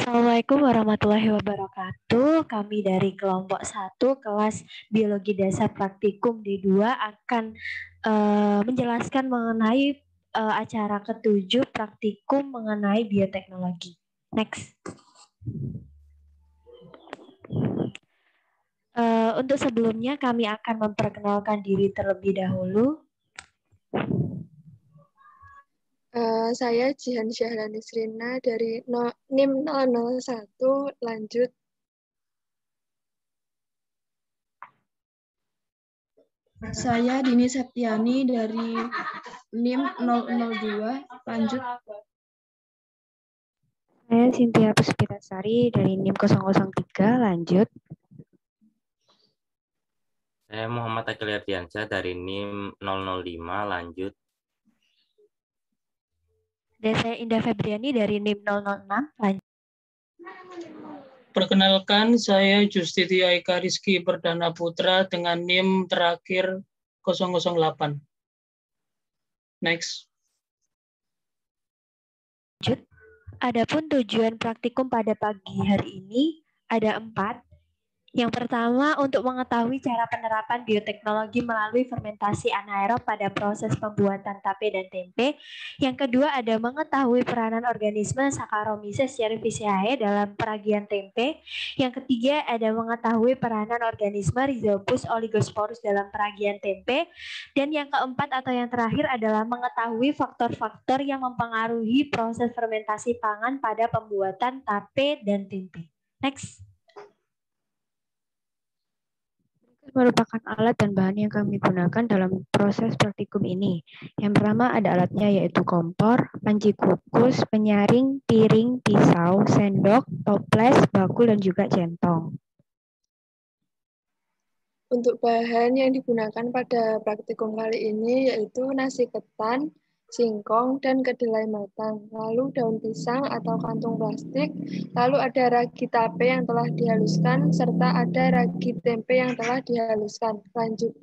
Assalamualaikum warahmatullahi wabarakatuh. Kami dari kelompok 1 kelas Biologi Dasar Praktikum D2 akan menjelaskan mengenai acara ketujuh praktikum mengenai bioteknologi. Next. Untuk sebelumnya kami akan memperkenalkan diri terlebih dahulu. Saya Jihan Syahlani Srina dari NIM 001 lanjut. Saya Dini Septiani dari NIM 002 lanjut. Saya Cynthia Puspitasari dari NIM 003 lanjut. Saya Muhammad Akil Ardiansyah dari NIM 005 lanjut. Dan saya Indah Febriani dari NIM 006 lanjut. Perkenalkan, saya Justitio Eka Rizky Perdana Putra dengan NIM terakhir 008. Next. Lanjut. Adapun tujuan praktikum pada pagi hari ini ada 4. Yang pertama, untuk mengetahui cara penerapan bioteknologi melalui fermentasi anaerob pada proses pembuatan tape dan tempe. Yang kedua, ada mengetahui peranan organisme Saccharomyces cerevisiae dalam peragian tempe. Yang ketiga, ada mengetahui peranan organisme Rhizopus oligosporus dalam peragian tempe. Dan yang keempat atau yang terakhir adalah mengetahui faktor-faktor yang mempengaruhi proses fermentasi pangan pada pembuatan tape dan tempe. Next. Merupakan alat dan bahan yang kami gunakan dalam proses praktikum ini. Yang pertama ada alatnya yaitu kompor, panci kukus, penyaring, piring, pisau, sendok, toples, bakul, dan juga centong. Untuk bahan yang digunakan pada praktikum kali ini yaitu nasi ketan, singkong, dan kedelai matang. Lalu daun pisang atau kantung plastik. Lalu ada ragi tape yang telah dihaluskan, serta ada ragi tempe yang telah dihaluskan. Lanjut.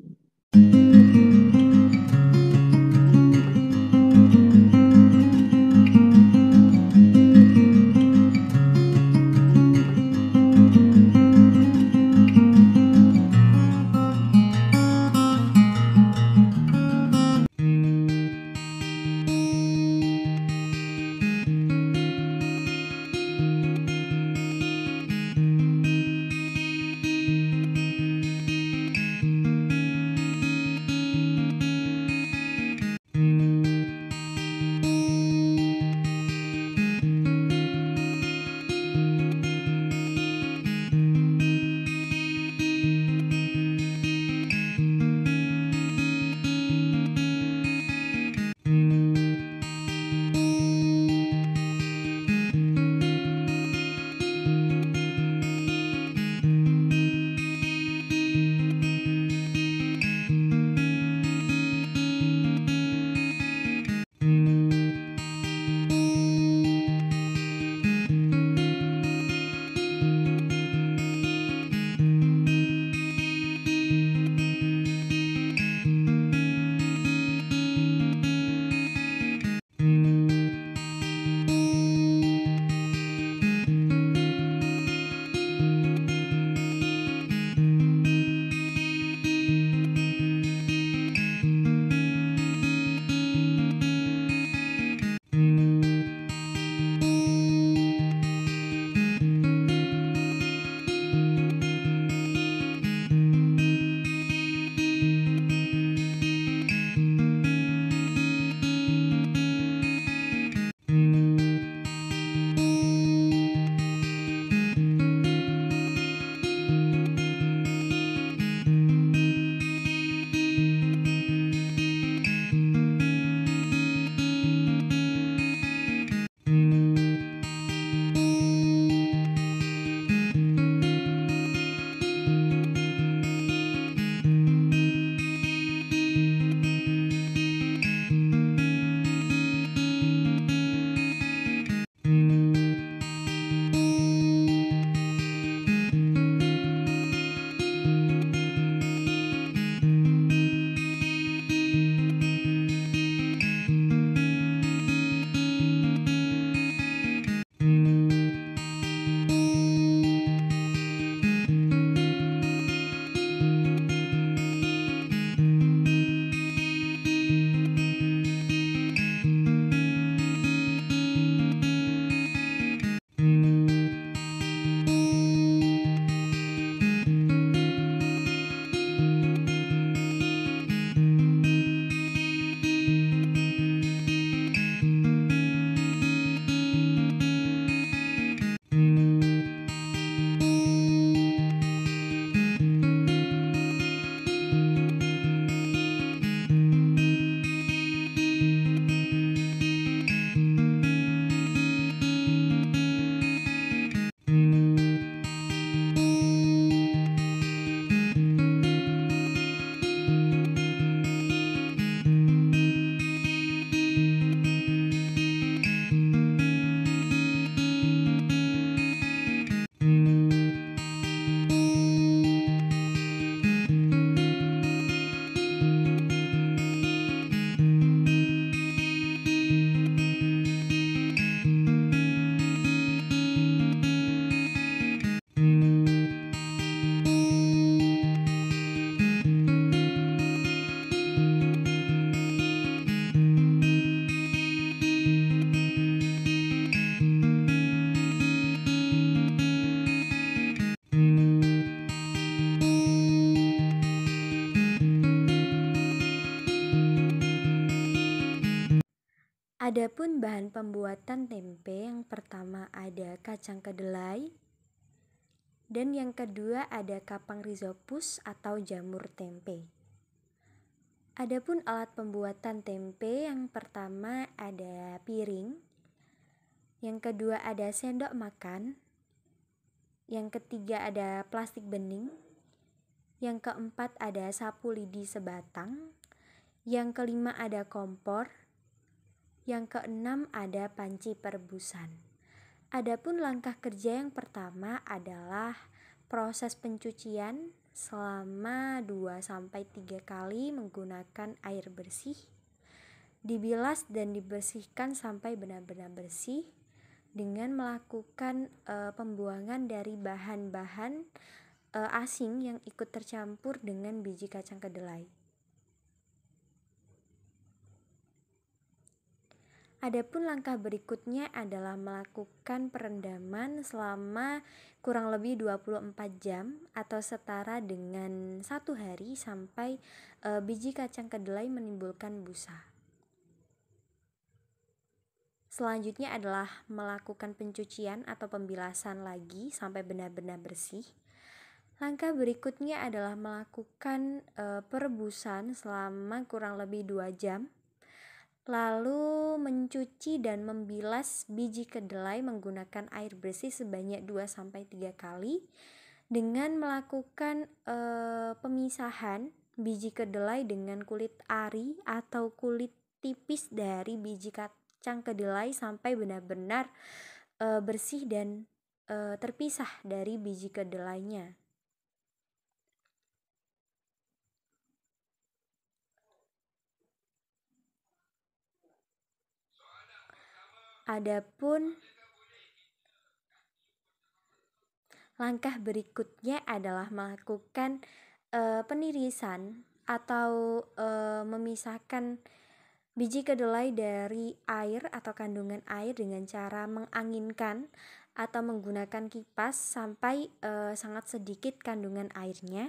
Adapun bahan pembuatan tempe yang pertama ada kacang kedelai dan yang kedua ada kapang rhizopus atau jamur tempe. Adapun alat pembuatan tempe yang pertama ada piring, yang kedua ada sendok makan, yang ketiga ada plastik bening, yang keempat ada sapu lidi sebatang, yang kelima ada kompor, yang keenam ada panci perebusan. Adapun langkah kerja yang pertama adalah proses pencucian selama 2-3 kali menggunakan air bersih. Dibilas dan dibersihkan sampai benar-benar bersih dengan melakukan pembuangan dari bahan-bahan asing yang ikut tercampur dengan biji kacang kedelai. Adapun langkah berikutnya adalah melakukan perendaman selama kurang lebih 24 jam atau setara dengan 1 hari sampai biji kacang kedelai menimbulkan busa. Selanjutnya adalah melakukan pencucian atau pembilasan lagi sampai benar-benar bersih. Langkah berikutnya adalah melakukan perebusan selama kurang lebih 2 jam. Lalu mencuci dan membilas biji kedelai menggunakan air bersih sebanyak 2-3 kali dengan melakukan pemisahan biji kedelai dengan kulit ari atau kulit tipis dari biji kacang kedelai sampai benar-benar bersih dan terpisah dari biji kedelainya. Adapun langkah berikutnya adalah melakukan penirisan atau memisahkan biji kedelai dari air atau kandungan air dengan cara menganginkan atau menggunakan kipas sampai sangat sedikit kandungan airnya.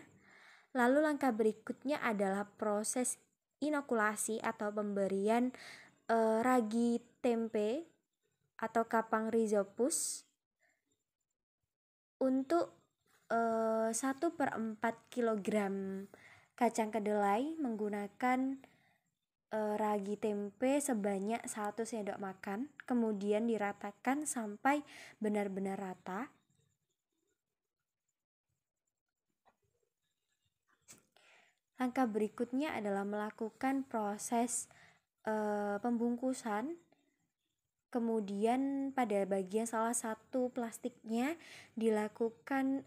Lalu langkah berikutnya adalah proses inokulasi atau pemberian ragi tempe atau kapang rhizopus untuk 1/4 kg kacang kedelai menggunakan ragi tempe sebanyak 1 sendok makan, kemudian diratakan sampai benar-benar rata. Langkah berikutnya adalah melakukan proses pembungkusan. Kemudian pada bagian salah satu plastiknya dilakukan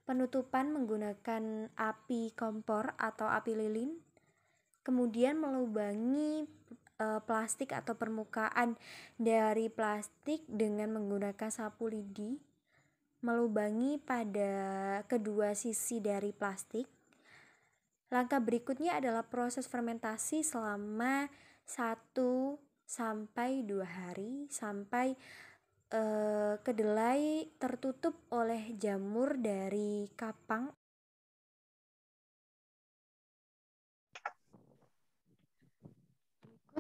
penutupan menggunakan api kompor atau api lilin. Kemudian melubangi plastik atau permukaan dari plastik dengan menggunakan sapu lidi. Melubangi pada kedua sisi dari plastik. Langkah berikutnya adalah proses fermentasi selama 1-2 hari sampai kedelai tertutup oleh jamur dari kapang.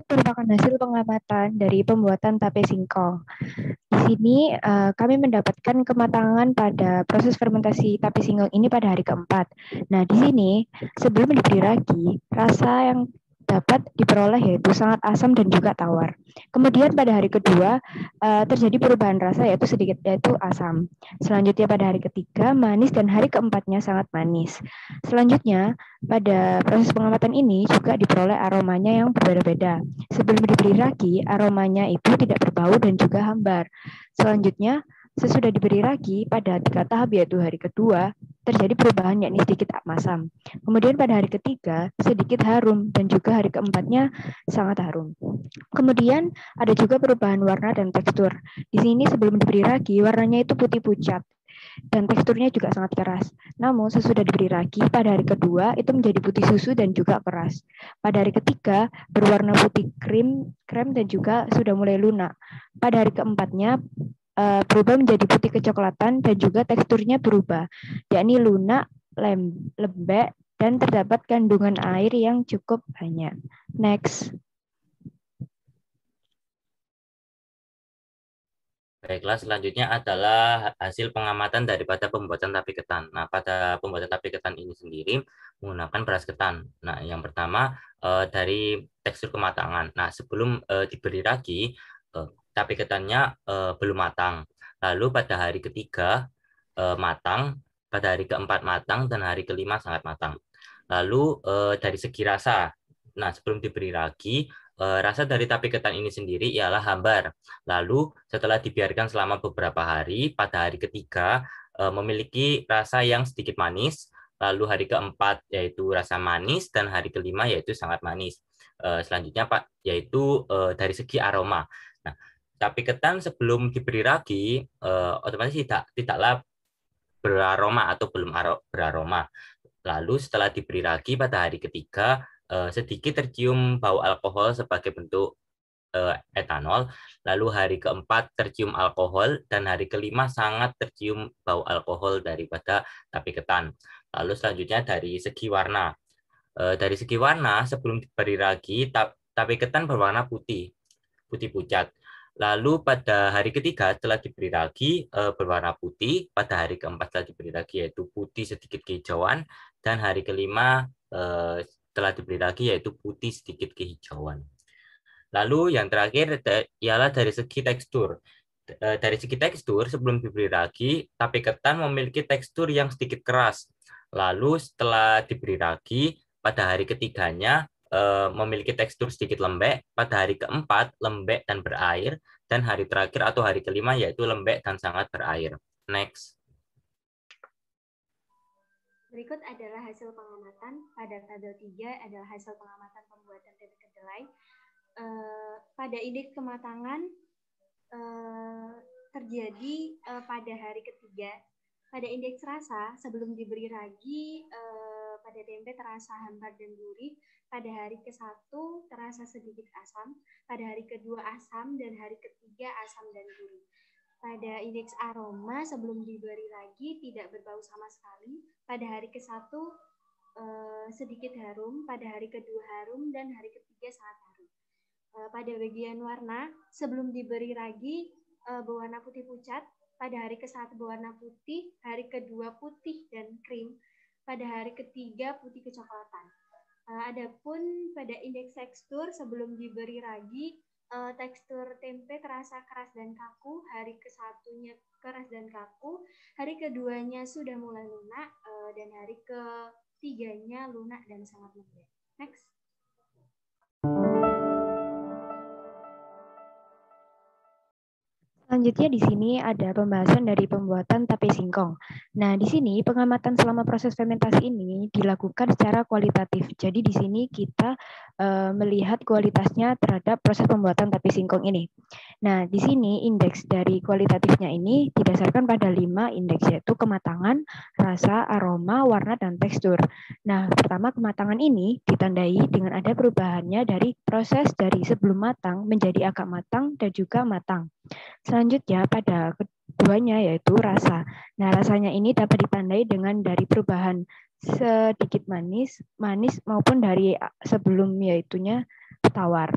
Merupakan hasil pengamatan dari pembuatan tape singkong. Di sini kami mendapatkan kematangan pada proses fermentasi tape singkong ini pada hari keempat. Nah, di sini sebelum diberi ragi, rasa yang dapat diperoleh yaitu sangat asam dan juga tawar. Kemudian pada hari kedua terjadi perubahan rasa yaitu sedikit yaitu asam. Selanjutnya pada hari ketiga manis dan hari keempatnya sangat manis. Selanjutnya pada proses pengamatan ini juga diperoleh aromanya yang berbeda-beda. Sebelum diberi ragi, aromanya itu tidak berbau dan juga hambar. Selanjutnya sesudah diberi ragi pada 3 tahap yaitu hari kedua terjadi perubahan yakni sedikit masam. Kemudian pada hari ketiga sedikit harum dan juga hari keempatnya sangat harum. Kemudian ada juga perubahan warna dan tekstur. Di sini sebelum diberi ragi warnanya itu putih pucat dan teksturnya juga sangat keras. Namun sesudah diberi ragi pada hari kedua itu menjadi putih susu dan juga keras. Pada hari ketiga berwarna putih krem dan juga sudah mulai lunak. Pada hari keempatnya berubah menjadi putih kecoklatan dan juga teksturnya berubah, yakni lunak, lembek, dan terdapat kandungan air yang cukup banyak. Next. Baiklah, selanjutnya adalah hasil pengamatan daripada pembuatan tape ketan. Nah, pada pembuatan tape ketan ini sendiri menggunakan beras ketan. Nah, yang pertama dari tekstur kematangan. Nah, sebelum diberi ragi, tape ketannya belum matang. Lalu pada hari ketiga matang, pada hari keempat matang, dan hari kelima sangat matang. Lalu dari segi rasa, nah sebelum diberi ragi, rasa dari tape ketan ini sendiri ialah hambar. Lalu setelah dibiarkan selama beberapa hari, pada hari ketiga memiliki rasa yang sedikit manis. Lalu hari keempat yaitu rasa manis, dan hari kelima yaitu sangat manis. Selanjutnya Pak yaitu dari segi aroma. Nah, tape ketan sebelum diberi ragi otomatis tidaklah beraroma atau belum beraroma. Lalu setelah diberi ragi pada hari ketiga sedikit tercium bau alkohol sebagai bentuk etanol, lalu hari keempat tercium alkohol, dan hari kelima sangat tercium bau alkohol daripada tape ketan. Lalu selanjutnya dari segi warna. Dari segi warna sebelum diberi ragi tape ketan berwarna putih pucat. Lalu pada hari ketiga setelah diberi ragi berwarna putih, pada hari keempat setelah diberi ragi yaitu putih sedikit kehijauan, dan hari kelima setelah diberi ragi yaitu putih sedikit kehijauan. Lalu yang terakhir ialah dari segi tekstur. Dari segi tekstur sebelum diberi ragi, tape ketan memiliki tekstur yang sedikit keras. Lalu setelah diberi ragi pada hari ketiganya memiliki tekstur sedikit lembek, pada hari keempat lembek dan berair, dan hari terakhir atau hari kelima yaitu lembek dan sangat berair. Next. Berikut adalah hasil pengamatan. Pada tabel 3 adalah hasil pengamatan pembuatan tempe kedelai. Pada indeks kematangan terjadi pada hari ketiga. Pada indeks rasa sebelum diberi ragi pada tempe terasa hambar dan gurih. Pada hari ke-1 terasa sedikit asam, pada hari kedua asam, dan hari ketiga asam dan gurih. Pada indeks aroma sebelum diberi ragi tidak berbau sama sekali. Pada hari ke-1 sedikit harum, pada hari kedua harum, dan hari ketiga sangat harum. Pada bagian warna sebelum diberi ragi berwarna putih pucat, pada hari ke-1 berwarna putih, hari kedua putih dan krim, pada hari ketiga putih kecoklatan. Adapun pada indeks tekstur sebelum diberi ragi, tekstur tempe terasa keras dan kaku, hari ke-1-nya keras dan kaku, hari keduanya sudah mulai lunak, dan hari ketiganya lunak dan sangat lembek. Next. Selanjutnya di sini ada pembahasan dari pembuatan tape singkong. Nah, di sini pengamatan selama proses fermentasi ini dilakukan secara kualitatif. Jadi di sini kita melihat kualitasnya terhadap proses pembuatan tape singkong ini. Nah, di sini indeks dari kualitatifnya ini didasarkan pada 5 indeks, yaitu kematangan, rasa, aroma, warna, dan tekstur. Nah, pertama kematangan ini ditandai dengan ada perubahannya dari proses dari sebelum matang menjadi agak matang dan juga matang. Selanjutnya pada keduanya yaitu rasa. Nah, rasanya ini dapat ditandai dengan dari perubahan sedikit manis maupun dari sebelum yaitunya tawar.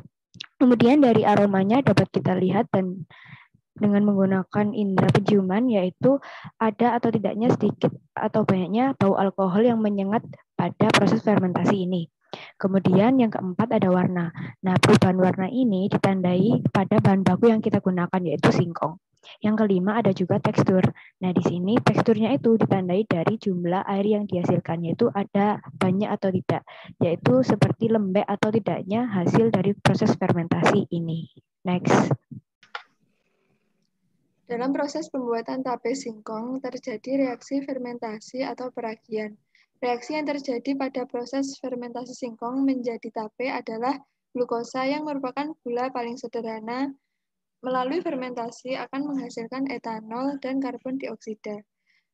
Kemudian dari aromanya dapat kita lihat dan dengan menggunakan indera penciuman yaitu ada atau tidaknya sedikit atau banyaknya bau alkohol yang menyengat pada proses fermentasi ini. Kemudian yang keempat ada warna. Nah, perubahan warna ini ditandai pada bahan baku yang kita gunakan yaitu singkong. Yang kelima ada juga tekstur. Nah, di sini teksturnya itu ditandai dari jumlah air yang dihasilkan, yaitu ada banyak atau tidak, yaitu seperti lembek atau tidaknya hasil dari proses fermentasi ini. Next. Dalam proses pembuatan tape singkong terjadi reaksi fermentasi atau peragian. Reaksi yang terjadi pada proses fermentasi singkong menjadi tape adalah glukosa yang merupakan gula paling sederhana. Melalui fermentasi akan menghasilkan etanol dan karbon dioksida.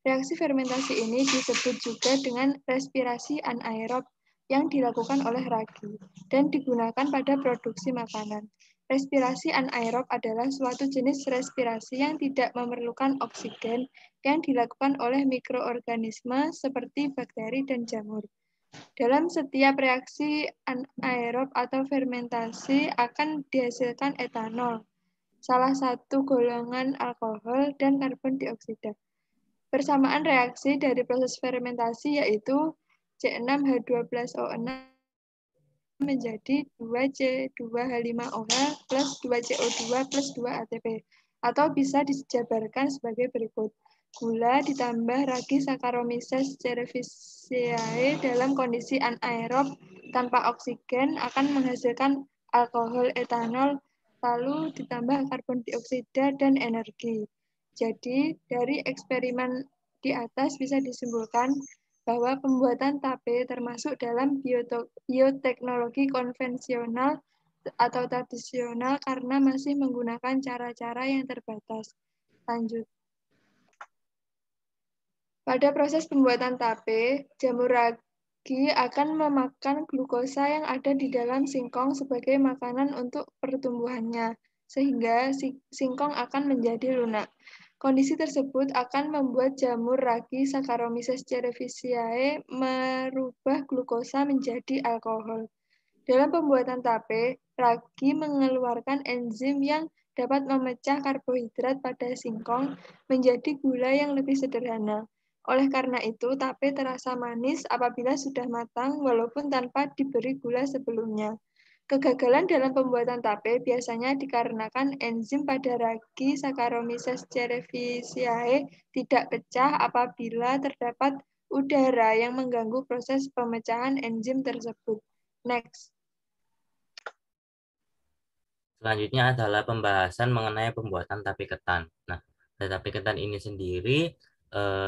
Reaksi fermentasi ini disebut juga dengan respirasi anaerob yang dilakukan oleh ragi dan digunakan pada produksi makanan. Respirasi anaerob adalah suatu jenis respirasi yang tidak memerlukan oksigen yang dilakukan oleh mikroorganisme seperti bakteri dan jamur. Dalam setiap reaksi anaerob atau fermentasi akan dihasilkan etanol. salah satu golongan alkohol dan karbon dioksida. Persamaan reaksi dari proses fermentasi yaitu C6H12O6 menjadi 2C2H5OH plus 2CO2 plus 2 ATP, atau bisa dijabarkan sebagai berikut. Gula ditambah ragi Saccharomyces cerevisiae dalam kondisi anaerob tanpa oksigen akan menghasilkan alkohol etanol, lalu ditambah karbon dioksida dan energi. Jadi, dari eksperimen di atas bisa disimpulkan bahwa pembuatan tape termasuk dalam bioteknologi konvensional atau tradisional karena masih menggunakan cara-cara yang terbatas. Lanjut. Pada proses pembuatan tape, jamur ragi akan memakan glukosa yang ada di dalam singkong sebagai makanan untuk pertumbuhannya, sehingga singkong akan menjadi lunak. Kondisi tersebut akan membuat jamur ragi Saccharomyces cerevisiae merubah glukosa menjadi alkohol. Dalam pembuatan tape, ragi mengeluarkan enzim yang dapat memecah karbohidrat pada singkong menjadi gula yang lebih sederhana. Oleh karena itu, tape terasa manis apabila sudah matang walaupun tanpa diberi gula sebelumnya. Kegagalan dalam pembuatan tape biasanya dikarenakan enzim pada ragi Saccharomyces cerevisiae tidak pecah apabila terdapat udara yang mengganggu proses pemecahan enzim tersebut. Next. Selanjutnya adalah pembahasan mengenai pembuatan tape ketan. Nah, tape ketan ini sendiri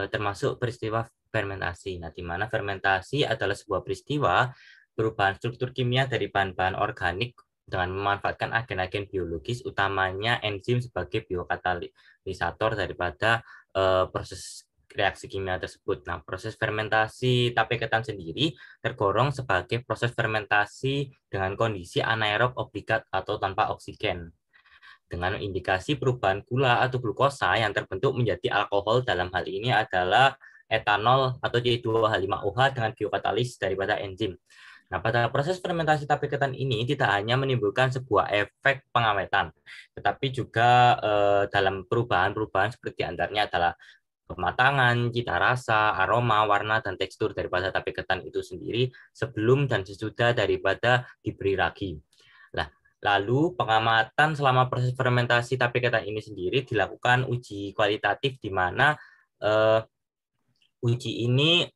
termasuk peristiwa fermentasi. Nah, di mana fermentasi adalah sebuah peristiwa perubahan struktur kimia dari bahan-bahan organik dengan memanfaatkan agen-agen biologis, utamanya enzim sebagai biokatalisator daripada proses reaksi kimia tersebut. Nah, proses fermentasi tape ketan sendiri tergolong sebagai proses fermentasi dengan kondisi anaerob obligat atau tanpa oksigen, dengan indikasi perubahan gula atau glukosa yang terbentuk menjadi alkohol. Dalam hal ini adalah etanol atau C2H5OH dengan biokatalis daripada enzim. Nah, pada proses fermentasi tape ketan ini tidak hanya menimbulkan sebuah efek pengawetan, tetapi juga dalam perubahan-perubahan seperti antaranya adalah kematangan, cita rasa, aroma, warna, dan tekstur daripada tape ketan itu sendiri sebelum dan sesudah daripada diberi ragi. Lalu pengamatan selama proses fermentasi tape ketan ini sendiri dilakukan uji kualitatif, di mana uji ini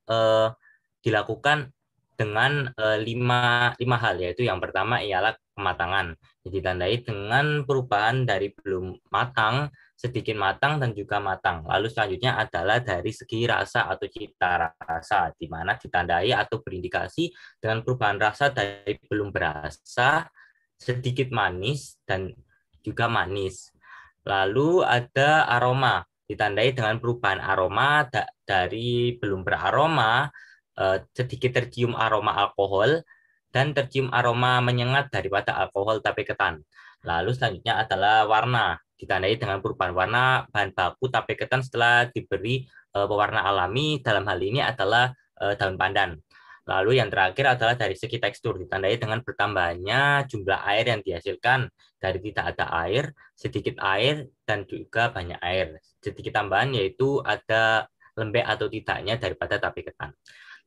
dilakukan dengan lima hal, yaitu yang pertama ialah kematangan, ditandai dengan perubahan dari belum matang, sedikit matang, dan juga matang. Lalu selanjutnya adalah dari segi rasa atau cita rasa, di mana ditandai atau berindikasi dengan perubahan rasa dari belum berasa, sedikit manis, dan juga manis. Lalu ada aroma, ditandai dengan perubahan aroma dari belum beraroma, sedikit tercium aroma alkohol, dan tercium aroma menyengat daripada alkohol tape ketan. Lalu selanjutnya adalah warna, ditandai dengan perubahan warna bahan baku tape ketan setelah diberi pewarna alami, dalam hal ini adalah daun pandan. Lalu yang terakhir adalah dari segi tekstur, ditandai dengan bertambahnya jumlah air yang dihasilkan dari tidak ada air, sedikit air, dan juga banyak air. Sedikit tambahan yaitu ada lembek atau tidaknya daripada tape ketan.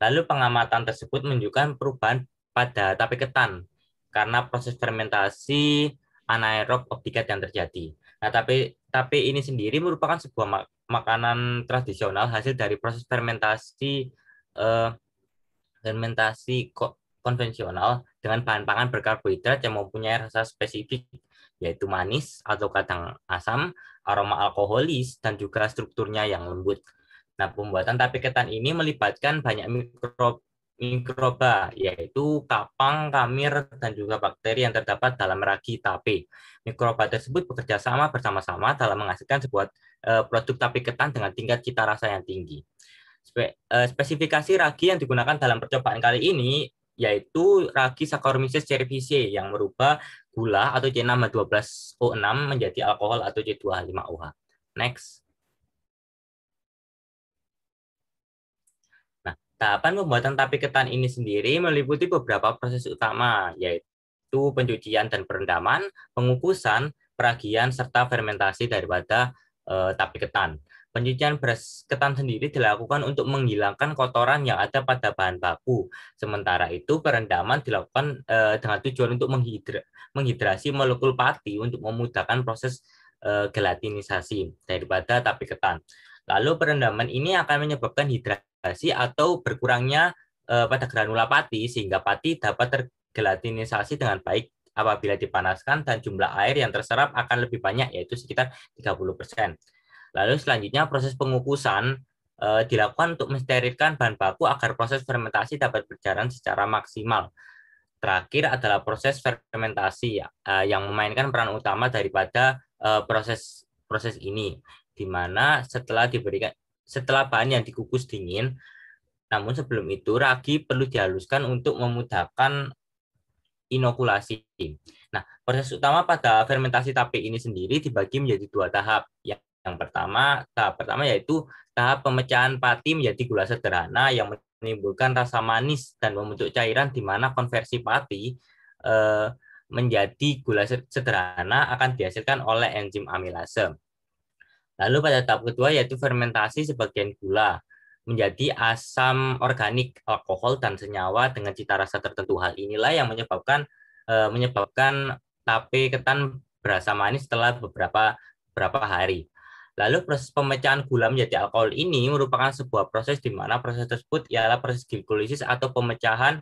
Lalu pengamatan tersebut menunjukkan perubahan pada tape ketan karena proses fermentasi anaerob obligat yang terjadi. Nah, tape ini sendiri merupakan sebuah makanan tradisional hasil dari proses fermentasi konvensional dengan bahan pangan berkarbohidrat yang mempunyai rasa spesifik, yaitu manis atau kadang asam, aroma alkoholis, dan juga strukturnya yang lembut. Nah, pembuatan tape ketan ini melibatkan banyak mikroba, yaitu kapang, kamir, dan juga bakteri yang terdapat dalam ragi tape. Mikroba tersebut bekerja sama bersama-sama dalam menghasilkan sebuah produk tape ketan dengan tingkat cita rasa yang tinggi. Spesifikasi ragi yang digunakan dalam percobaan kali ini yaitu ragi Saccharomyces cerevisiae yang merubah gula atau C6H12O6 menjadi alkohol atau C2H5OH. Next. Nah, tahapan pembuatan tape ketan ini sendiri meliputi beberapa proses utama, yaitu pencucian dan perendaman, pengukusan, peragian serta fermentasi daripada tape ketan. Pencucian beras ketan sendiri dilakukan untuk menghilangkan kotoran yang ada pada bahan baku. Sementara itu perendaman dilakukan dengan tujuan untuk menghidrasi molekul pati untuk memudahkan proses gelatinisasi daripada tape ketan. Lalu perendaman ini akan menyebabkan hidrasi atau berkurangnya pada granula pati sehingga pati dapat tergelatinisasi dengan baik apabila dipanaskan dan jumlah air yang terserap akan lebih banyak yaitu sekitar 30%. Lalu selanjutnya proses pengukusan dilakukan untuk mensterilkan bahan baku agar proses fermentasi dapat berjalan secara maksimal. Terakhir adalah proses fermentasi yang memainkan peran utama daripada proses ini, di mana setelah bahan yang dikukus dingin, namun sebelum itu ragi perlu dihaluskan untuk memudahkan inokulasi. Nah, proses utama pada fermentasi tape ini sendiri dibagi menjadi 2 tahap. Tahap pertama yaitu tahap pemecahan pati menjadi gula sederhana yang menimbulkan rasa manis dan membentuk cairan di mana konversi pati menjadi gula sederhana akan dihasilkan oleh enzim amilase. Lalu pada tahap kedua yaitu fermentasi sebagian gula menjadi asam organik, alkohol dan senyawa dengan cita rasa tertentu. Hal inilah yang menyebabkan tape ketan berasa manis setelah beberapa hari. Lalu proses pemecahan gula menjadi alkohol ini merupakan sebuah proses di mana proses tersebut ialah proses glikolisis atau pemecahan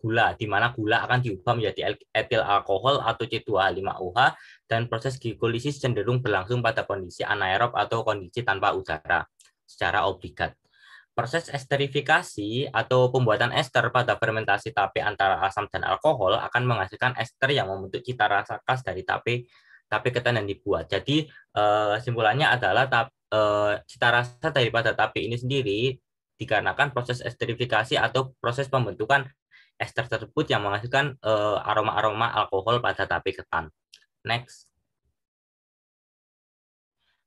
gula, di mana gula akan diubah menjadi etil alkohol atau C2H5OH dan proses glikolisis cenderung berlangsung pada kondisi anaerob atau kondisi tanpa udara secara obligat. Proses esterifikasi atau pembuatan ester pada fermentasi tape antara asam dan alkohol akan menghasilkan ester yang membentuk cita rasa khas dari tape ketan yang dibuat. Jadi simpulannya adalah cita rasa daripada tape ini sendiri dikarenakan proses esterifikasi atau proses pembentukan ester tersebut yang menghasilkan aroma-aroma alkohol pada tape ketan. Next.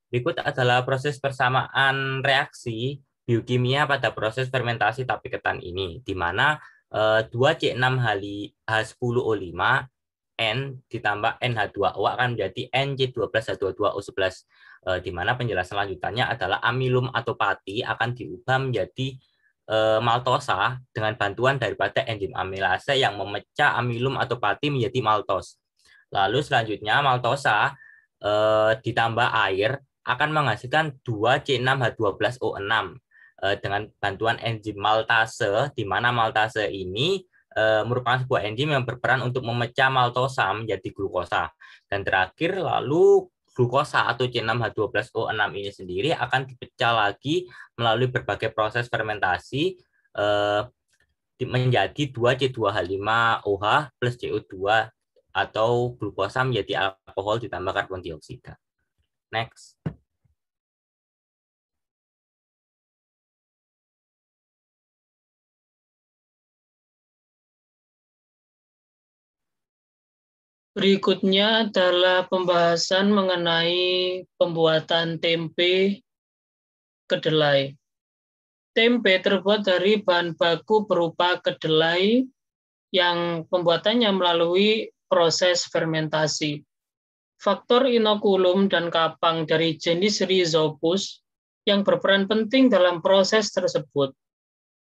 Berikut adalah proses persamaan reaksi biokimia pada proses fermentasi tape ketan ini, di mana 2C6H10O5 N ditambah NH2O akan menjadi NC12H22O11, di mana penjelasan lanjutannya adalah amilum atau pati akan diubah menjadi maltosa dengan bantuan daripada enzim amilase yang memecah amilum atau pati menjadi maltos. Lalu selanjutnya maltosa ditambah air akan menghasilkan 2C6H12O6 dengan bantuan enzim maltase, di mana maltase ini merupakan sebuah enzim yang berperan untuk memecah maltosa menjadi glukosa. Dan terakhir lalu glukosa atau C6H12O6 ini sendiri akan dipecah lagi melalui berbagai proses fermentasi menjadi 2C2H5OH plus CO2 atau glukosa menjadi alkohol ditambah karbon dioksida. Next. Berikutnya adalah pembahasan mengenai pembuatan tempe kedelai. Tempe terbuat dari bahan baku berupa kedelai yang pembuatannya melalui proses fermentasi. Faktor inokulum dan kapang dari jenis Rhizopus yang berperan penting dalam proses tersebut.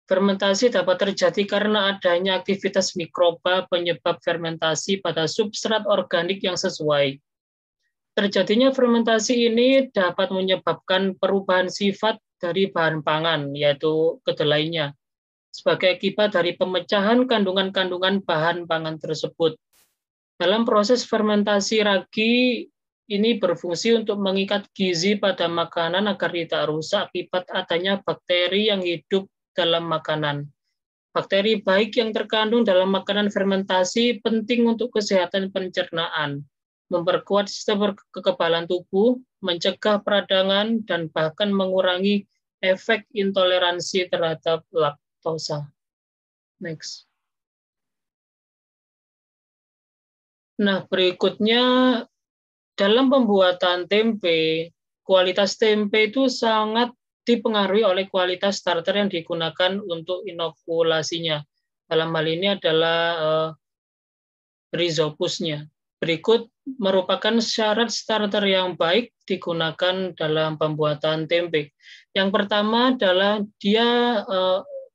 Fermentasi dapat terjadi karena adanya aktivitas mikroba penyebab fermentasi pada substrat organik yang sesuai. Terjadinya fermentasi ini dapat menyebabkan perubahan sifat dari bahan pangan, yaitu kedelainya, sebagai akibat dari pemecahan kandungan-kandungan bahan pangan tersebut. Dalam proses fermentasi, ragi ini berfungsi untuk mengikat gizi pada makanan agar tidak rusak akibat adanya bakteri yang hidup dalam makanan. Bakteri baik yang terkandung dalam makanan fermentasi penting untuk kesehatan pencernaan, memperkuat sistem kekebalan tubuh, mencegah peradangan, dan bahkan mengurangi efek intoleransi terhadap laktosa. Next. Nah, berikutnya dalam pembuatan tempe, kualitas tempe itu sangat dipengaruhi oleh kualitas starter yang digunakan untuk inokulasinya. Dalam hal ini adalah Rhizopusnya. berikut merupakan syarat starter yang baik digunakan dalam pembuatan tempe. Yang pertama adalah dia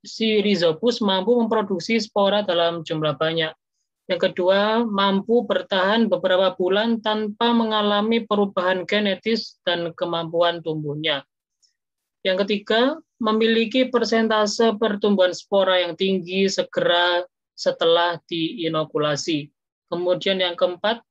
si Rhizopus mampu memproduksi spora dalam jumlah banyak. Yang kedua, mampu bertahan beberapa bulan tanpa mengalami perubahan genetis dan kemampuan tumbuhnya. Yang ketiga, memiliki persentase pertumbuhan spora yang tinggi segera setelah diinokulasi. Kemudian yang keempat,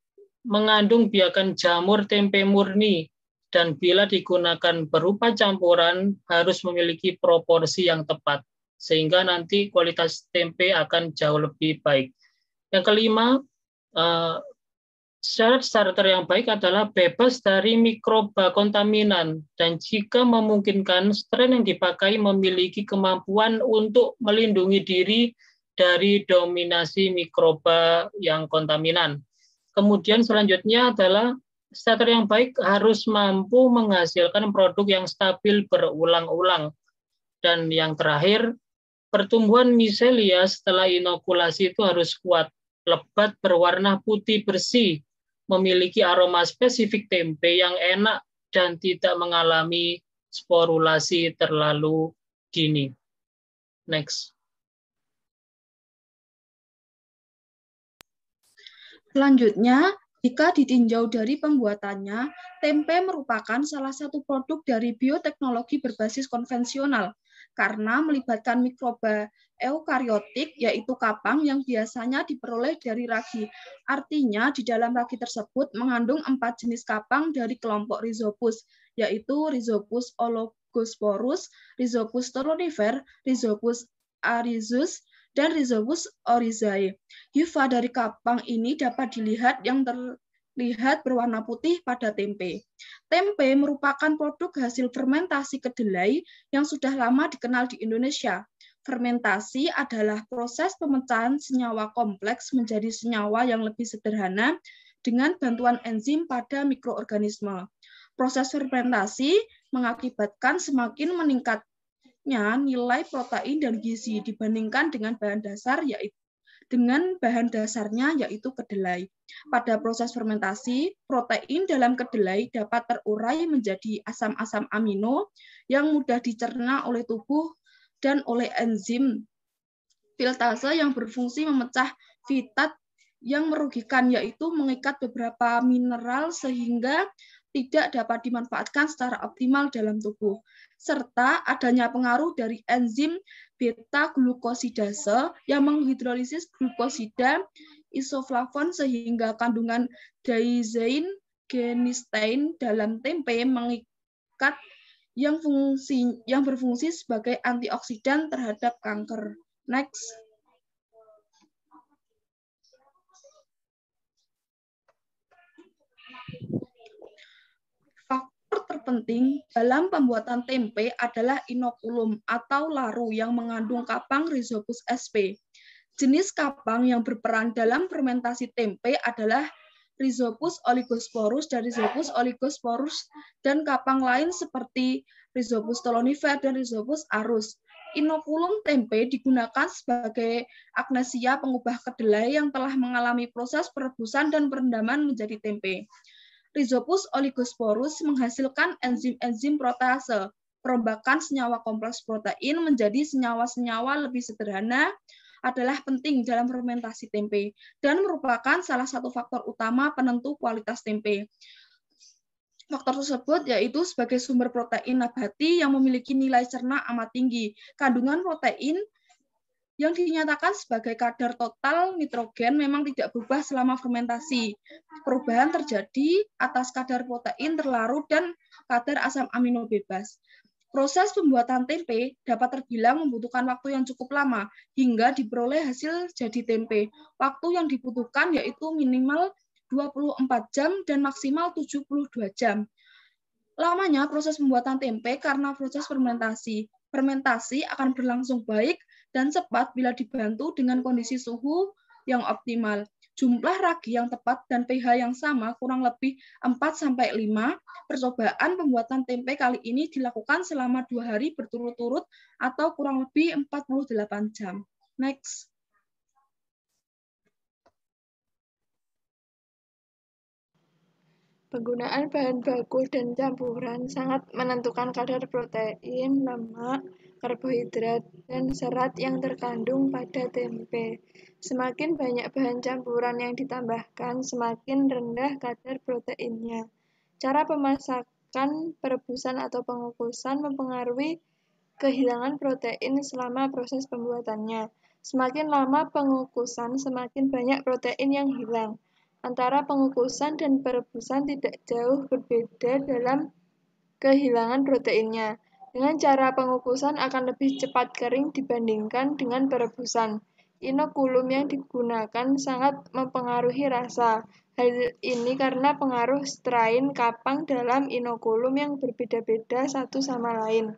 mengandung biakan jamur tempe murni, dan bila digunakan berupa campuran harus memiliki proporsi yang tepat, sehingga nanti kualitas tempe akan jauh lebih baik. Yang kelima, syarat starter yang baik adalah bebas dari mikroba kontaminan, dan jika memungkinkan, strain yang dipakai memiliki kemampuan untuk melindungi diri dari dominasi mikroba yang kontaminan. Kemudian selanjutnya adalah starter yang baik harus mampu menghasilkan produk yang stabil berulang-ulang. Dan yang terakhir, pertumbuhan miselia setelah inokulasi itu harus kuat, lebat, berwarna putih bersih, memiliki aroma spesifik tempe yang enak, dan tidak mengalami sporulasi terlalu dini. Next. Selanjutnya, jika ditinjau dari pembuatannya, tempe merupakan salah satu produk dari bioteknologi berbasis konvensional karena melibatkan mikroba eukariotik, yaitu kapang yang biasanya diperoleh dari ragi. Artinya, di dalam ragi tersebut mengandung 4 jenis kapang dari kelompok Rhizopus, yaitu Rhizopus oligosporus, Rhizopus stolonifer, Rhizopus arizus, dan Rhizopus oryzae. Hifa dari kapang ini dapat dilihat yang terlihat berwarna putih pada tempe. Tempe merupakan produk hasil fermentasi kedelai yang sudah lama dikenal di Indonesia. Fermentasi adalah proses pemecahan senyawa kompleks menjadi senyawa yang lebih sederhana dengan bantuan enzim pada mikroorganisme. Proses fermentasi mengakibatkan semakin meningkatnya nilai protein dan gizi dibandingkan dengan bahan dasarnya yaitu kedelai. Pada proses fermentasi, protein dalam kedelai dapat terurai menjadi asam-asam amino yang mudah dicerna oleh tubuh dan oleh enzim filtase yang berfungsi memecah fitat yang merugikan, yaitu mengikat beberapa mineral sehingga tidak dapat dimanfaatkan secara optimal dalam tubuh, serta adanya pengaruh dari enzim beta-glukosidase yang menghidrolisis glukosida isoflavon sehingga kandungan diazein genistein dalam tempe mengikat yang berfungsi sebagai antioksidan terhadap kanker. Next. Faktor terpenting dalam pembuatan tempe adalah inokulum atau laru yang mengandung kapang Rhizopus sp. Jenis kapang yang berperan dalam fermentasi tempe adalah Rhizopus oligosporus dan Rhizopus oligosporus dan kapang lain seperti Rhizopus stolonifer dan Rhizopus arus. Inokulum tempe digunakan sebagai agnesia pengubah kedelai yang telah mengalami proses perebusan dan perendaman menjadi tempe. Rhizopus oligosporus menghasilkan enzim-enzim protease, perombakan senyawa kompleks protein menjadi senyawa-senyawa lebih sederhana adalah penting dalam fermentasi tempe dan merupakan salah satu faktor utama penentu kualitas tempe. Faktor tersebut yaitu sebagai sumber protein nabati yang memiliki nilai cerna amat tinggi. Kandungan protein yang dinyatakan sebagai kadar total nitrogen memang tidak berubah selama fermentasi. Perubahan terjadi atas kadar protein terlarut dan kadar asam amino bebas. Proses pembuatan tempe dapat terbilang membutuhkan waktu yang cukup lama hingga diperoleh hasil jadi tempe. Waktu yang dibutuhkan yaitu minimal 24 jam dan maksimal 72 jam. Lamanya proses pembuatan tempe karena proses fermentasi. Fermentasi akan berlangsung baik dan cepat bila dibantu dengan kondisi suhu yang optimal. Jumlah ragi yang tepat dan pH yang sama kurang lebih 4-5. Percobaan pembuatan tempe kali ini dilakukan selama 2 hari berturut-turut atau kurang lebih 48 jam. Next. Penggunaan bahan baku dan campuran sangat menentukan kadar protein, lemak, karbohidrat, dan serat yang terkandung pada tempe. Semakin banyak bahan campuran yang ditambahkan, semakin rendah kadar proteinnya. Cara pemasakan, perebusan, atau pengukusan mempengaruhi kehilangan protein selama proses pembuatannya. Semakin lama pengukusan, semakin banyak protein yang hilang. Antara pengukusan dan perebusan tidak jauh berbeda dalam kehilangan proteinnya. Dengan cara pengukusan akan lebih cepat kering dibandingkan dengan perebusan. Inokulum yang digunakan sangat mempengaruhi rasa. Hal ini karena pengaruh strain kapang dalam inokulum yang berbeda-beda satu sama lain.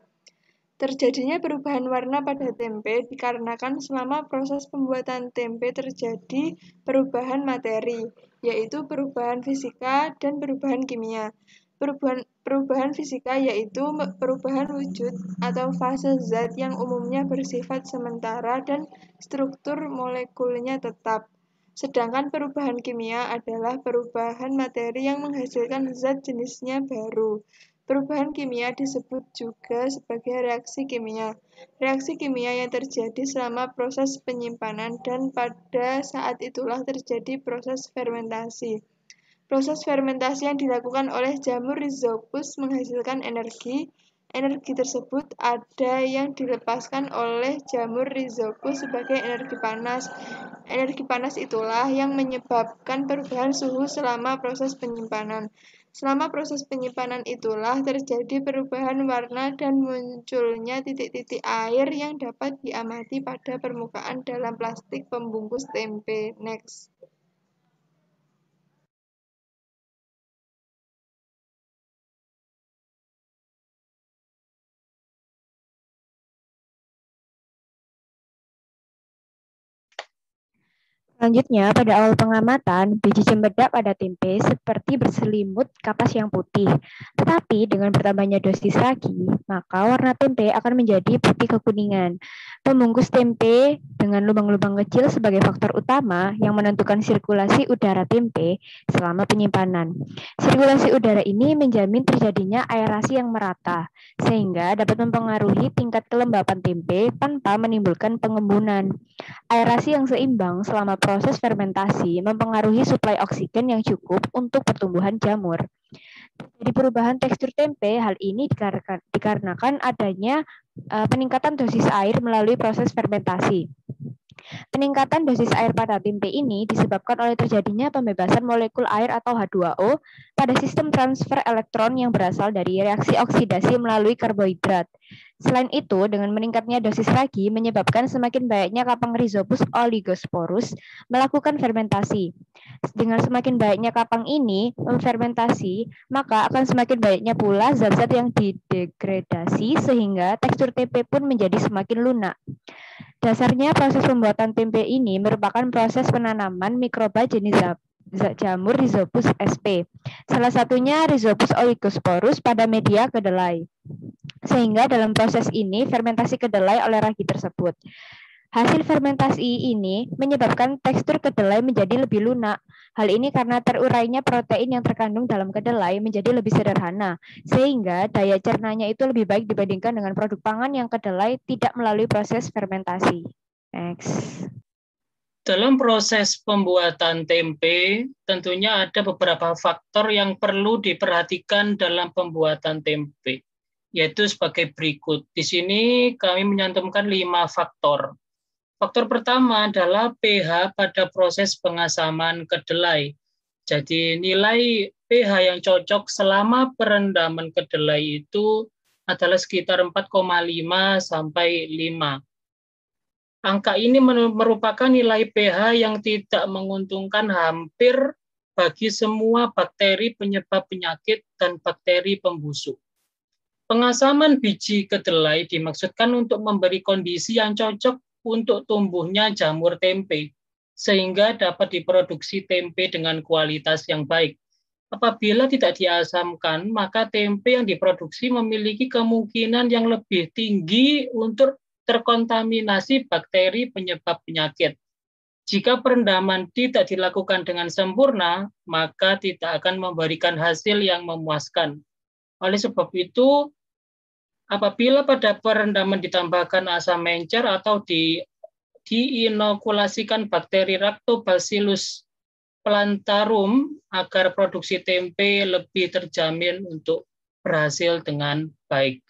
Terjadinya perubahan warna pada tempe dikarenakan selama proses pembuatan tempe terjadi perubahan materi, yaitu perubahan fisika dan perubahan kimia. Perubahan fisika yaitu perubahan wujud atau fase zat yang umumnya bersifat sementara dan struktur molekulnya tetap. Sedangkan perubahan kimia adalah perubahan materi yang menghasilkan zat jenisnya baru. Perubahan kimia disebut juga sebagai reaksi kimia. Reaksi kimia yang terjadi selama proses penyimpanan dan pada saat itulah terjadi proses fermentasi. Proses fermentasi yang dilakukan oleh jamur Rhizopus menghasilkan energi. Energi tersebut ada yang dilepaskan oleh jamur Rhizopus sebagai energi panas. Energi panas itulah yang menyebabkan perubahan suhu selama proses penyimpanan. Selama proses penyimpanan itulah terjadi perubahan warna dan munculnya titik-titik air yang dapat diamati pada permukaan dalam plastik pembungkus tempe. Next. Selanjutnya, pada awal pengamatan, biji cempedak pada tempe seperti berselimut kapas yang putih. Tetapi dengan bertambahnya dosis ragi, maka warna tempe akan menjadi putih kekuningan. Pembungkus tempe dengan lubang-lubang kecil sebagai faktor utama yang menentukan sirkulasi udara tempe selama penyimpanan. Sirkulasi udara ini menjamin terjadinya aerasi yang merata, sehingga dapat mempengaruhi tingkat kelembapan tempe tanpa menimbulkan pengembunan. Aerasi yang seimbang selama proses fermentasi mempengaruhi suplai oksigen yang cukup untuk pertumbuhan jamur. Jadi perubahan tekstur tempe, hal ini dikarenakan adanya peningkatan dosis air melalui proses fermentasi. Peningkatan dosis air pada tempe ini disebabkan oleh terjadinya pembebasan molekul air atau H2O pada sistem transfer elektron yang berasal dari reaksi oksidasi melalui karbohidrat. Selain itu, dengan meningkatnya dosis ragi menyebabkan semakin banyaknya kapang Rhizopus oligosporus melakukan fermentasi. Dengan semakin banyaknya kapang ini memfermentasi, maka akan semakin banyaknya pula zat-zat yang didegradasi sehingga tekstur tempe pun menjadi semakin lunak. Dasarnya proses pembuatan tempe ini merupakan proses penanaman mikroba jenis jamur Rhizopus sp. Salah satunya Rhizopus oligosporus pada media kedelai. Sehingga dalam proses ini fermentasi kedelai oleh ragi tersebut. Hasil fermentasi ini menyebabkan tekstur kedelai menjadi lebih lunak. Hal ini karena terurainya protein yang terkandung dalam kedelai menjadi lebih sederhana, sehingga daya cernanya itu lebih baik dibandingkan dengan produk pangan yang kedelai tidak melalui proses fermentasi. Next. Dalam proses pembuatan tempe, tentunya ada beberapa faktor yang perlu diperhatikan dalam pembuatan tempe, yaitu sebagai berikut. Di sini kami menyantumkan 5 faktor. Faktor pertama adalah pH pada proses pengasaman kedelai. Jadi nilai pH yang cocok selama perendaman kedelai itu adalah sekitar 4,5 sampai 5. Angka ini merupakan nilai pH yang tidak menguntungkan hampir bagi semua bakteri penyebab penyakit dan bakteri pembusuk. Pengasaman biji kedelai dimaksudkan untuk memberi kondisi yang cocok untuk tumbuhnya jamur tempe, sehingga dapat diproduksi tempe dengan kualitas yang baik. Apabila tidak diasamkan, maka tempe yang diproduksi memiliki kemungkinan yang lebih tinggi untuk terkontaminasi bakteri penyebab penyakit. Jika perendaman tidak dilakukan dengan sempurna, maka tidak akan memberikan hasil yang memuaskan. Oleh sebab itu, apabila pada perendaman ditambahkan asam mencer atau diinokulasikan bakteri Lactobacillus plantarum agar produksi tempe lebih terjamin untuk berhasil dengan baik.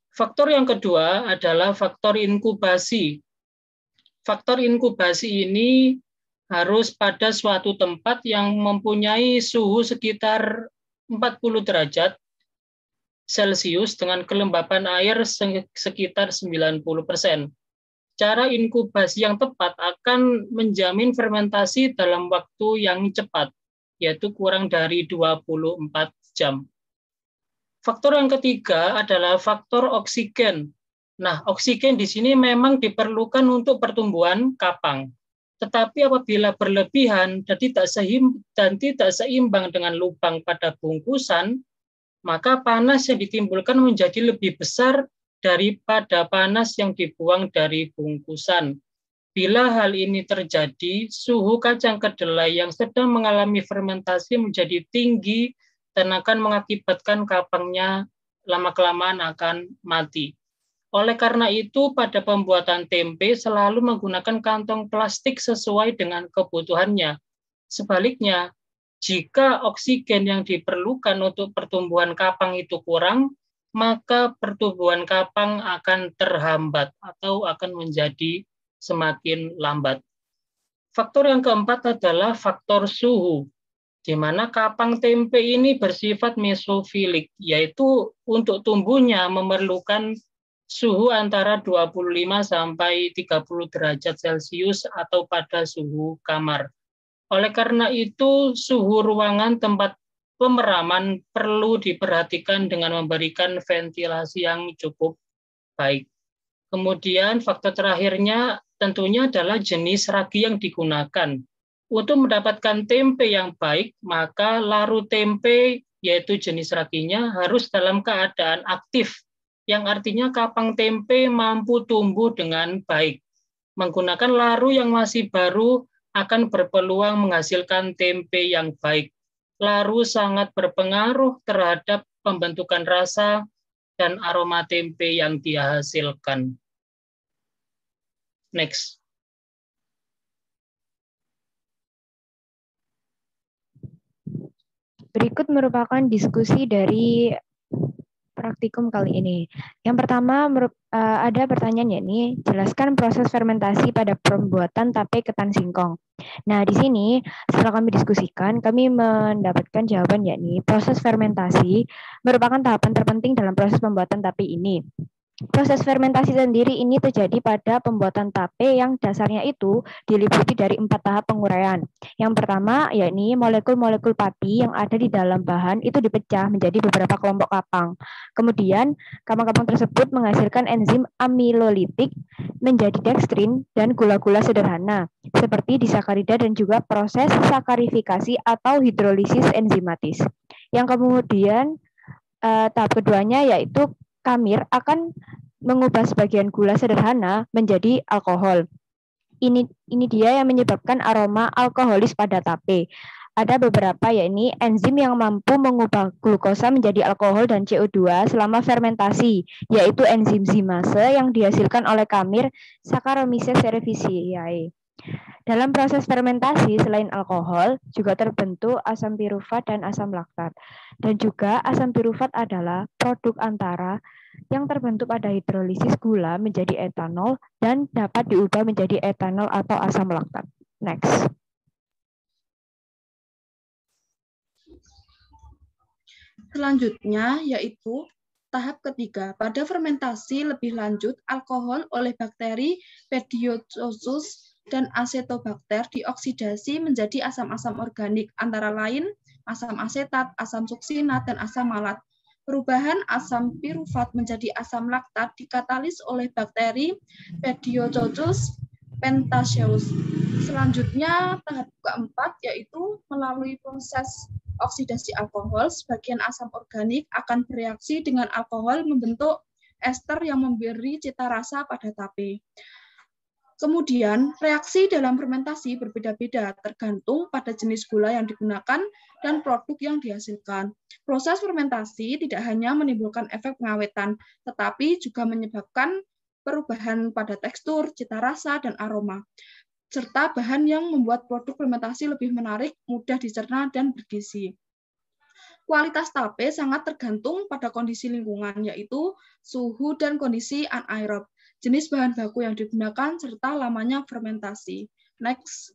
Faktor yang kedua adalah faktor inkubasi. Faktor inkubasi ini harus pada suatu tempat yang mempunyai suhu sekitar 40 derajat Celcius dengan kelembapan air sekitar 90%. Cara inkubasi yang tepat akan menjamin fermentasi dalam waktu yang cepat, yaitu kurang dari 24 jam. Faktor yang ketiga adalah faktor oksigen. Nah, oksigen di sini memang diperlukan untuk pertumbuhan kapang. Tetapi apabila berlebihan dan tidak seimbang dengan lubang pada bungkusan, maka panas yang ditimbulkan menjadi lebih besar daripada panas yang dibuang dari bungkusan. Bila hal ini terjadi, suhu kacang kedelai yang sedang mengalami fermentasi menjadi tinggi dan akan mengakibatkan kapangnya lama-kelamaan akan mati. Oleh karena itu, pada pembuatan tempe selalu menggunakan kantong plastik sesuai dengan kebutuhannya. Sebaliknya, jika oksigen yang diperlukan untuk pertumbuhan kapang itu kurang, maka pertumbuhan kapang akan terhambat atau akan menjadi semakin lambat. Faktor yang keempat adalah faktor suhu, di mana kapang tempe ini bersifat mesofilik, yaitu untuk tumbuhnya memerlukan suhu antara 25 sampai 30 derajat Celcius atau pada suhu kamar. Oleh karena itu, suhu ruangan tempat pemeraman perlu diperhatikan dengan memberikan ventilasi yang cukup baik. Kemudian faktor terakhirnya tentunya adalah jenis ragi yang digunakan. Untuk mendapatkan tempe yang baik, maka larut tempe, yaitu jenis raginya, harus dalam keadaan aktif, yang artinya kapang tempe mampu tumbuh dengan baik. Menggunakan laru yang masih baru akan berpeluang menghasilkan tempe yang baik. Laru sangat berpengaruh terhadap pembentukan rasa dan aroma tempe yang dihasilkan. Next. Berikut merupakan diskusi dari praktikum kali ini. Yang pertama ada pertanyaan yakni jelaskan proses fermentasi pada pembuatan tape ketan singkong. Nah, di sini setelah kami diskusikan, kami mendapatkan jawaban yakni proses fermentasi merupakan tahapan terpenting dalam proses pembuatan tape ini. Proses fermentasi sendiri ini terjadi pada pembuatan tape yang dasarnya itu diliputi dari 4 tahap penguraian. Yang pertama, yakni molekul-molekul pati yang ada di dalam bahan itu dipecah menjadi beberapa kelompok kapang. Kemudian, kapang-kapang tersebut menghasilkan enzim amilolitik menjadi dekstrin dan gula-gula sederhana, seperti disakarida dan juga proses sakarifikasi atau hidrolisis enzimatis. Yang kemudian, tahap keduanya yaitu kamir akan mengubah sebagian gula sederhana menjadi alkohol. Ini dia yang menyebabkan aroma alkoholis pada tape. Ada beberapa yakni enzim yang mampu mengubah glukosa menjadi alkohol dan CO2 selama fermentasi, yaitu enzim zimase yang dihasilkan oleh kamir Saccharomyces cerevisiae. Dalam proses fermentasi, selain alkohol, juga terbentuk asam pirufat dan asam laktat. Dan juga asam pirufat adalah produk antara yang terbentuk pada hidrolisis gula menjadi etanol dan dapat diubah menjadi etanol atau asam laktat. Next. Selanjutnya yaitu tahap ketiga. Pada fermentasi lebih lanjut, alkohol oleh bakteri Pediococcus dan acetobacter dioksidasi menjadi asam-asam organik, antara lain asam asetat, asam suksinat, dan asam malat. Perubahan asam pirufat menjadi asam laktat dikatalis oleh bakteri Pediococcus pentaceus. Selanjutnya, tahap keempat yaitu melalui proses oksidasi alkohol, sebagian asam organik akan bereaksi dengan alkohol membentuk ester yang memberi cita rasa pada tape. Kemudian, reaksi dalam fermentasi berbeda-beda tergantung pada jenis gula yang digunakan dan produk yang dihasilkan. Proses fermentasi tidak hanya menimbulkan efek pengawetan, tetapi juga menyebabkan perubahan pada tekstur, cita rasa, dan aroma, serta bahan yang membuat produk fermentasi lebih menarik, mudah dicerna, dan bergizi. Kualitas tape sangat tergantung pada kondisi lingkungan, yaitu suhu dan kondisi anaerob, jenis bahan baku yang digunakan, serta lamanya fermentasi. Next.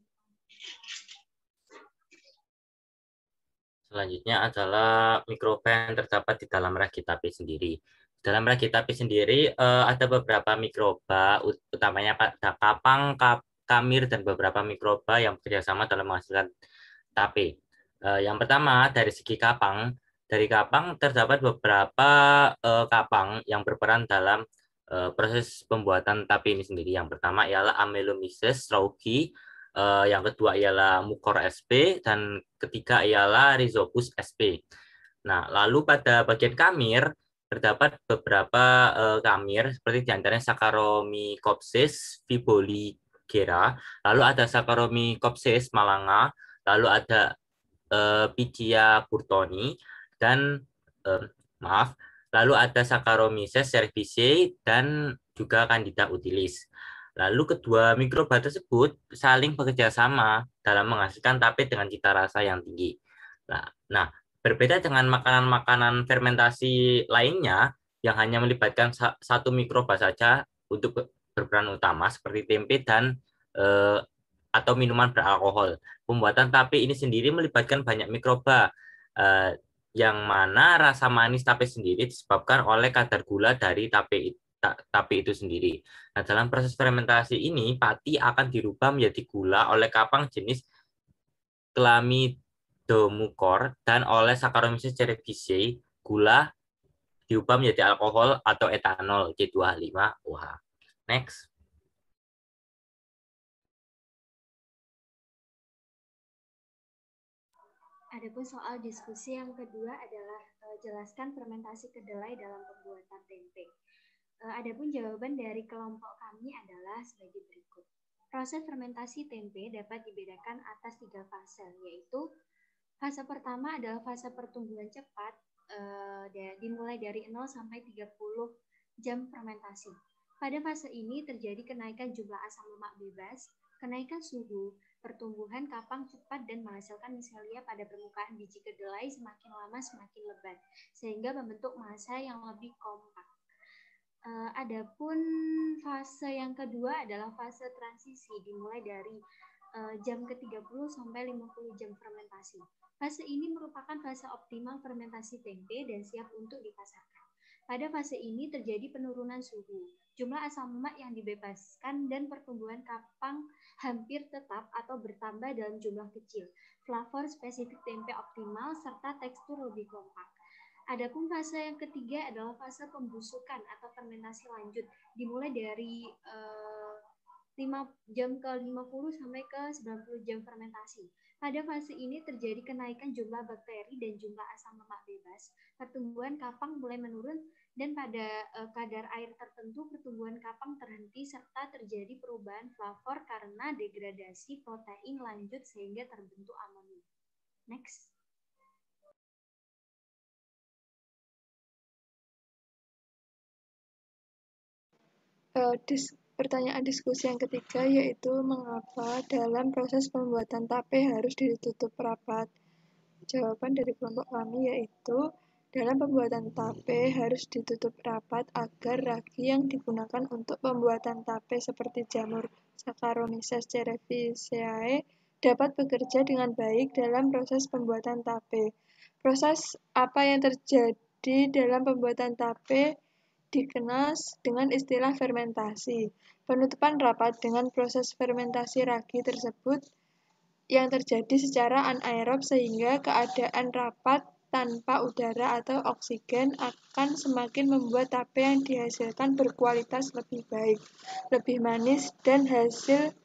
Selanjutnya adalah mikroba yang terdapat di dalam ragi tape sendiri. Dalam ragi tape sendiri ada beberapa mikroba, utamanya pada kapang, kamir, dan beberapa mikroba yang bekerjasama dalam menghasilkan tape. Yang pertama, dari segi kapang. Dari kapang terdapat beberapa kapang yang berperan dalam proses pembuatan tape ini sendiri. Yang pertama ialah Amelomyces rauchi, yang kedua ialah Mucor sp, dan ketiga ialah Rhizopus sp. Nah, lalu pada bagian kamir terdapat beberapa kamir seperti diantaranya Saccharomycopsis fiboligera, lalu ada Saccharomycopsis malanga, lalu ada Pichia burtoni, dan lalu ada Saccharomyces cerevisiae dan juga Candida utilis. Lalu kedua mikroba tersebut saling bekerja sama dalam menghasilkan tape dengan cita rasa yang tinggi. Nah, berbeda dengan makanan-makanan fermentasi lainnya yang hanya melibatkan satu mikroba saja untuk berperan utama seperti tempe dan atau minuman beralkohol. Pembuatan tape ini sendiri melibatkan banyak mikroba, yang mana rasa manis tape sendiri disebabkan oleh kadar gula dari tape itu sendiri. Nah, dalam proses fermentasi ini, pati akan dirubah menjadi gula oleh kapang jenis Chlamydomucor dan oleh Saccharomyces cerevisiae, gula diubah menjadi alkohol atau etanol C2H5OH. Next. Adapun soal diskusi yang kedua adalah jelaskan fermentasi kedelai dalam pembuatan tempe. Adapun jawaban dari kelompok kami adalah sebagai berikut. Proses fermentasi tempe dapat dibedakan atas 3 fase, yaitu fase pertama adalah fase pertumbuhan cepat, dimulai dari 0 sampai 30 jam fermentasi. Pada fase ini terjadi kenaikan jumlah asam lemak bebas, kenaikan suhu, pertumbuhan kapang cepat dan menghasilkan miselia pada permukaan biji kedelai semakin lama semakin lebat, sehingga membentuk massa yang lebih kompak. Adapun fase yang kedua adalah fase transisi, dimulai dari jam ke-30 sampai 50 jam fermentasi. Fase ini merupakan fase optimal fermentasi tempe dan siap untuk dipasarkan. Pada fase ini terjadi penurunan suhu, jumlah asam lemak yang dibebaskan dan pertumbuhan kapang hampir tetap atau bertambah dalam jumlah kecil. Flavor spesifik tempe optimal serta tekstur lebih kompak. Adapun fase yang ketiga adalah fase pembusukan atau fermentasi lanjut, dimulai dari 5 jam ke 50 sampai ke 90 jam fermentasi. Pada fase ini terjadi kenaikan jumlah bakteri dan jumlah asam lemak bebas, pertumbuhan kapang mulai menurun, dan pada kadar air tertentu pertumbuhan kapang terhenti serta terjadi perubahan flavor karena degradasi protein lanjut sehingga terbentuk amonia. Next. Pertanyaan diskusi yang ketiga yaitu mengapa dalam proses pembuatan tape harus ditutup rapat. Jawaban dari kelompok kami yaitu dalam pembuatan tape harus ditutup rapat agar ragi yang digunakan untuk pembuatan tape seperti jamur Saccharomyces cerevisiae dapat bekerja dengan baik dalam proses pembuatan tape. Proses apa yang terjadi dalam pembuatan tape dikenal dengan istilah fermentasi. Penutupan rapat dengan proses fermentasi ragi tersebut yang terjadi secara anaerob sehingga keadaan rapat tanpa udara atau oksigen akan semakin membuat tape yang dihasilkan berkualitas lebih baik, lebih manis, dan hasil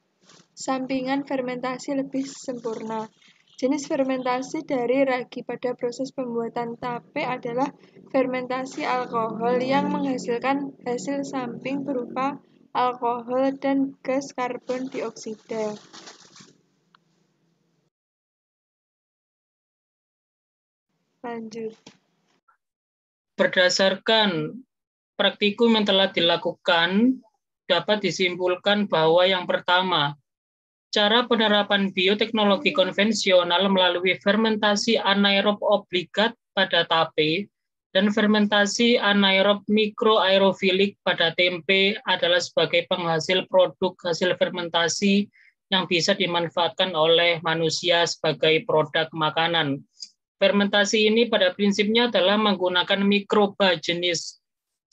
sampingan fermentasi lebih sempurna. Jenis fermentasi dari ragi pada proses pembuatan tape adalah fermentasi alkohol yang menghasilkan hasil samping berupa alkohol, dan gas karbon dioksida. Lanjut. Berdasarkan praktikum yang telah dilakukan, dapat disimpulkan bahwa yang pertama, cara penerapan bioteknologi konvensional melalui fermentasi anaerob obligat pada tape dan fermentasi anaerob mikroaerofilik pada tempe adalah sebagai penghasil produk hasil fermentasi yang bisa dimanfaatkan oleh manusia sebagai produk makanan. Fermentasi ini pada prinsipnya adalah menggunakan mikroba jenis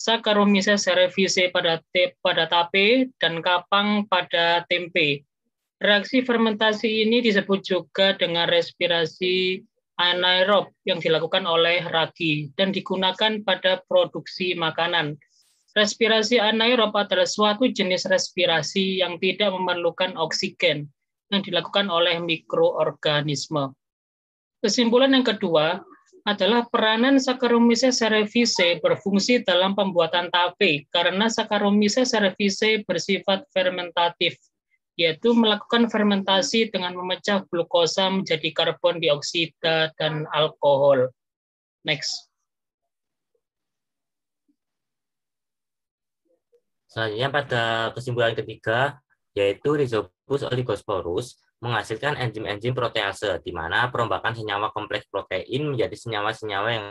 Saccharomyces cerevisiae pada tape dan kapang pada tempe. Reaksi fermentasi ini disebut juga dengan respirasi anaerob yang dilakukan oleh ragi dan digunakan pada produksi makanan. Respirasi anaerob adalah suatu jenis respirasi yang tidak memerlukan oksigen yang dilakukan oleh mikroorganisme. Kesimpulan yang kedua adalah peranan Saccharomyces cerevisiae berfungsi dalam pembuatan tape karena Saccharomyces cerevisiae bersifat fermentatif, yaitu melakukan fermentasi dengan memecah glukosa menjadi karbon dioksida dan alkohol. Next. Selanjutnya pada kesimpulan ketiga, yaitu Rhizopus oligosporus menghasilkan enzim-enzim protease, di mana perombakan senyawa kompleks protein menjadi senyawa-senyawa yang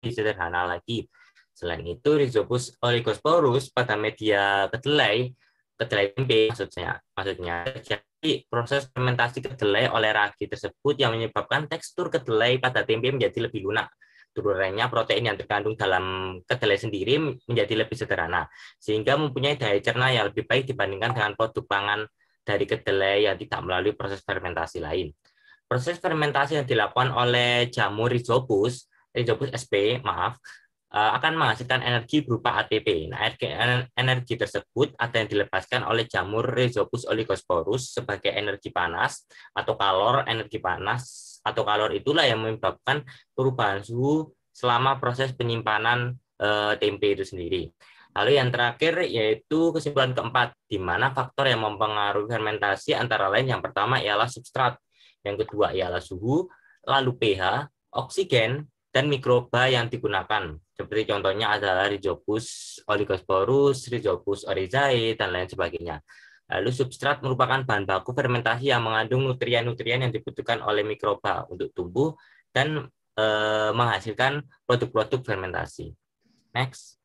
lebih sederhana lagi. Selain itu, Rhizopus oligosporus pada media kedelai tempe maksudnya terjadi proses fermentasi kedelai oleh ragi tersebut yang menyebabkan tekstur kedelai pada tempe menjadi lebih lunak. Turunannya protein yang terkandung dalam kedelai sendiri menjadi lebih sederhana, sehingga mempunyai daya cerna yang lebih baik dibandingkan dengan produk pangan dari kedelai yang tidak melalui proses fermentasi lain. Proses fermentasi yang dilakukan oleh jamur Rhizopus sp, akan menghasilkan energi berupa ATP. Nah, energi tersebut ada yang dilepaskan oleh jamur Rhizopus oligosporus sebagai energi panas atau kalor. Energi panas atau kalor itulah yang menyebabkan perubahan suhu selama proses penyimpanan tempe itu sendiri. Lalu yang terakhir yaitu kesimpulan keempat, di mana faktor yang mempengaruhi fermentasi antara lain yang pertama ialah substrat, yang kedua ialah suhu, lalu pH, oksigen, dan mikroba yang digunakan. Seperti contohnya adalah Rhizopus oligosporus, Rhizopus oryzae, dan lain sebagainya. Lalu substrat merupakan bahan baku fermentasi yang mengandung nutrien-nutrien yang dibutuhkan oleh mikroba untuk tumbuh dan menghasilkan produk-produk fermentasi. Next.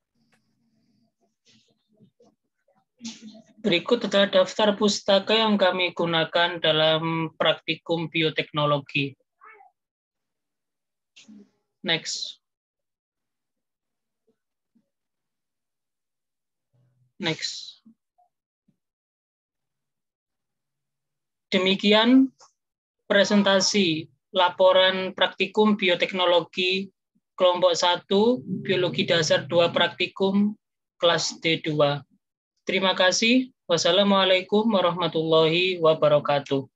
Berikut adalah daftar pustaka yang kami gunakan dalam praktikum bioteknologi. Next. Next. Demikian presentasi laporan praktikum bioteknologi kelompok 1, biologi dasar 2 praktikum kelas D2. Terima kasih. Wassalamualaikum warahmatullahi wabarakatuh.